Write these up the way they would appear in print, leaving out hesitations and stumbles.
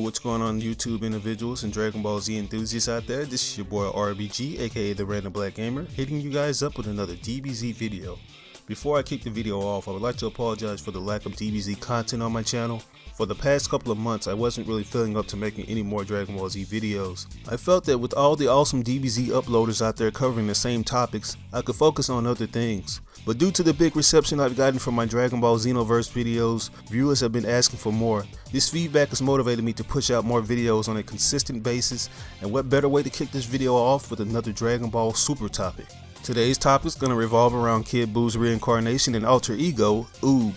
what's going on YouTube individuals and Dragon Ball Z enthusiasts out there? This is your boy RBG, aka the Random Black Gamer, hitting you guys up with another DBZ video. Before I kick the video off, I would like to apologize for the lack of DBZ content on my channel. For the past couple of months, I wasn't really feeling up to making any more Dragon Ball Z videos. I felt that with all the awesome DBZ uploaders out there covering the same topics, I could focus on other things. But due to the big reception I've gotten from my Dragon Ball Xenoverse videos, viewers have been asking for more. This feedback has motivated me to push out more videos on a consistent basis, and what better way to kick this video off with another Dragon Ball Super topic. Today's topic is going to revolve around Kid Buu's reincarnation and alter ego, Oob.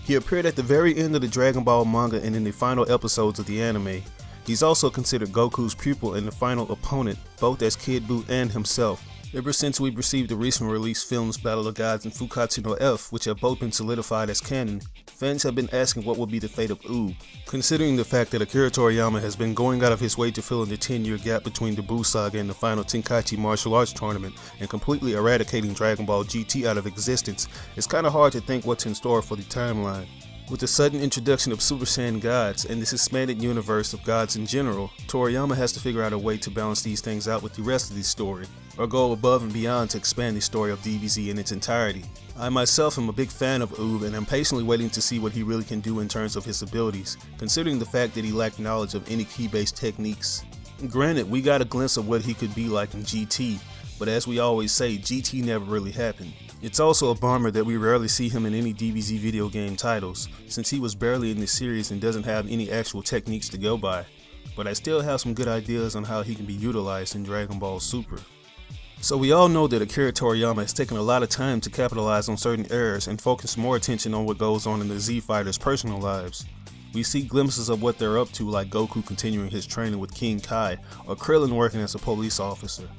He appeared at the very end of the Dragon Ball manga and in the final episodes of the anime. He's also considered Goku's pupil and the final opponent, both as Kid Buu and himself. Ever since we've received the recent released films Battle of Gods and Fukkatsu no F, which have both been solidified as canon, fans have been asking what will be the fate of Oob. Considering the fact that Akira Toriyama has been going out of his way to fill in the 10-year gap between the Buu saga and the final Tenkaichi martial arts tournament and completely eradicating Dragon Ball GT out of existence, it's kinda hard to think what's in store for the timeline. With the sudden introduction of Super Saiyan gods and this expanded universe of gods in general, Toriyama has to figure out a way to balance these things out with the rest of the story, or go above and beyond to expand the story of DBZ in its entirety. I myself am a big fan of Oob and am patiently waiting to see what he really can do in terms of his abilities, considering the fact that he lacked knowledge of any key-based techniques. Granted, we got a glimpse of what he could be like in GT, but as we always say, GT never really happened. It's also a bummer that we rarely see him in any DBZ video game titles, since he was barely in the series and doesn't have any actual techniques to go by. But I still have some good ideas on how he can be utilized in Dragon Ball Super. So we all know that Akira Toriyama has taken a lot of time to capitalize on certain errors and focus more attention on what goes on in the Z Fighters' personal lives. We see glimpses of what they're up to, like Goku continuing his training with King Kai or Krillin working as a police officer.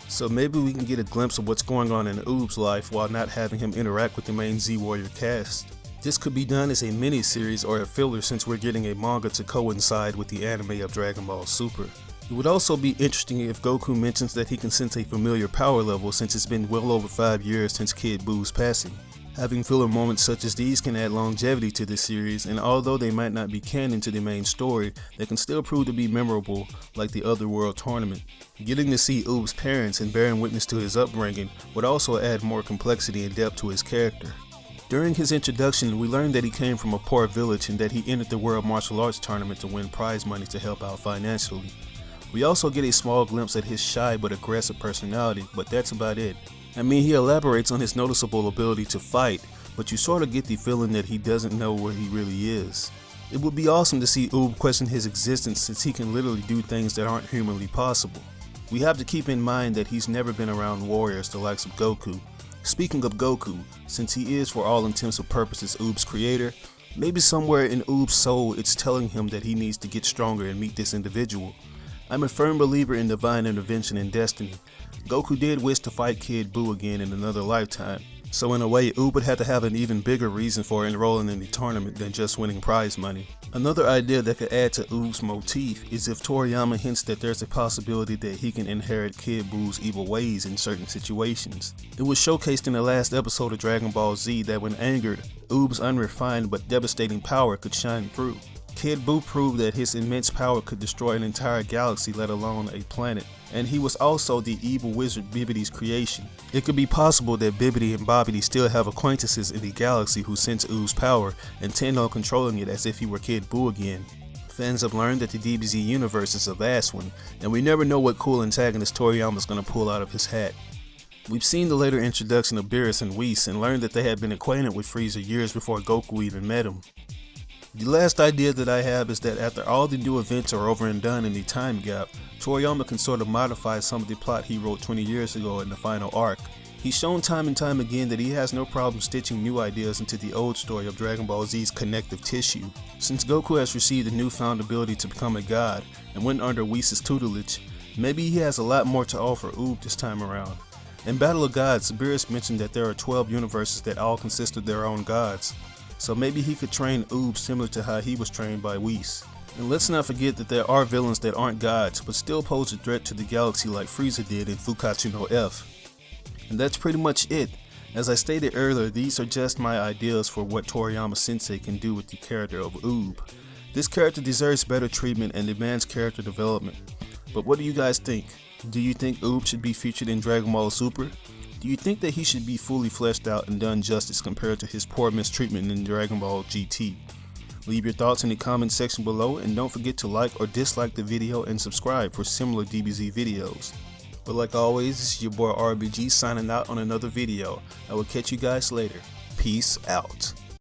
So maybe we can get a glimpse of what's going on in Oob's life while not having him interact with the main Z Warrior cast. This could be done as a mini-series or a filler since we're getting a manga to coincide with the anime of Dragon Ball Super. It would also be interesting if Goku mentions that he can sense a familiar power level since it's been well over 5 years since Kid Buu's passing. Having filler moments such as these can add longevity to this series, and although they might not be canon to the main story, they can still prove to be memorable like the Otherworld tournament. Getting to see Oob's parents and bearing witness to his upbringing would also add more complexity and depth to his character. During his introduction, we learned that he came from a poor village and that he entered the World Martial Arts Tournament to win prize money to help out financially. We also get a small glimpse at his shy but aggressive personality, but that's about it. I mean, he elaborates on his noticeable ability to fight, but you sort of get the feeling that he doesn't know where he really is. It would be awesome to see Oob question his existence since he can literally do things that aren't humanly possible. We have to keep in mind that he's never been around warriors the likes of Goku. Speaking of Goku, since he is for all intents and purposes Oob's creator, maybe somewhere in Oob's soul it's telling him that he needs to get stronger and meet this individual. I'm a firm believer in divine intervention and destiny. Goku did wish to fight Kid Buu again in another lifetime, so in a way Oob would have to have an even bigger reason for enrolling in the tournament than just winning prize money. Another idea that could add to Oob's motif is if Toriyama hints that there's a possibility that he can inherit Kid Buu's evil ways in certain situations. It was showcased in the last episode of Dragon Ball Z that when angered, Oob's unrefined but devastating power could shine through. Kid Buu proved that his immense power could destroy an entire galaxy, let alone a planet, and he was also the evil wizard Bibidi's creation. It could be possible that Bibidi and Bobbidi still have acquaintances in the galaxy who sense Oob's power and intend on controlling it as if he were Kid Buu again. Fans have learned that the DBZ universe is a vast one, and we never know what cool antagonist Toriyama's gonna pull out of his hat. We've seen the later introduction of Beerus and Whis and learned that they had been acquainted with Frieza years before Goku even met him. The last idea that I have is that after all the new events are over and done in the time gap, Toriyama can sort of modify some of the plot he wrote 20 years ago in the final arc. He's shown time and time again that he has no problem stitching new ideas into the old story of Dragon Ball Z's connective tissue. Since Goku has received a newfound ability to become a god and went under Whis' tutelage, maybe he has a lot more to offer Oob this time around. In Battle of Gods, Beerus mentioned that there are 12 universes that all consist of their own gods. So maybe he could train Oob similar to how he was trained by Whis. And let's not forget that there are villains that aren't gods but still pose a threat to the galaxy like Frieza did in Fukkatsu no F. And that's pretty much it. As I stated earlier, these are just my ideas for what Toriyama Sensei can do with the character of Oob. This character deserves better treatment and demands character development. But what do you guys think? Do you think Oob should be featured in Dragon Ball Super? Do you think that he should be fully fleshed out and done justice compared to his poor mistreatment in Dragon Ball GT? Leave your thoughts in the comment section below, and don't forget to like or dislike the video and subscribe for similar DBZ videos. But like always, this is your boy RBG signing out on another video. I will catch you guys later. Peace out.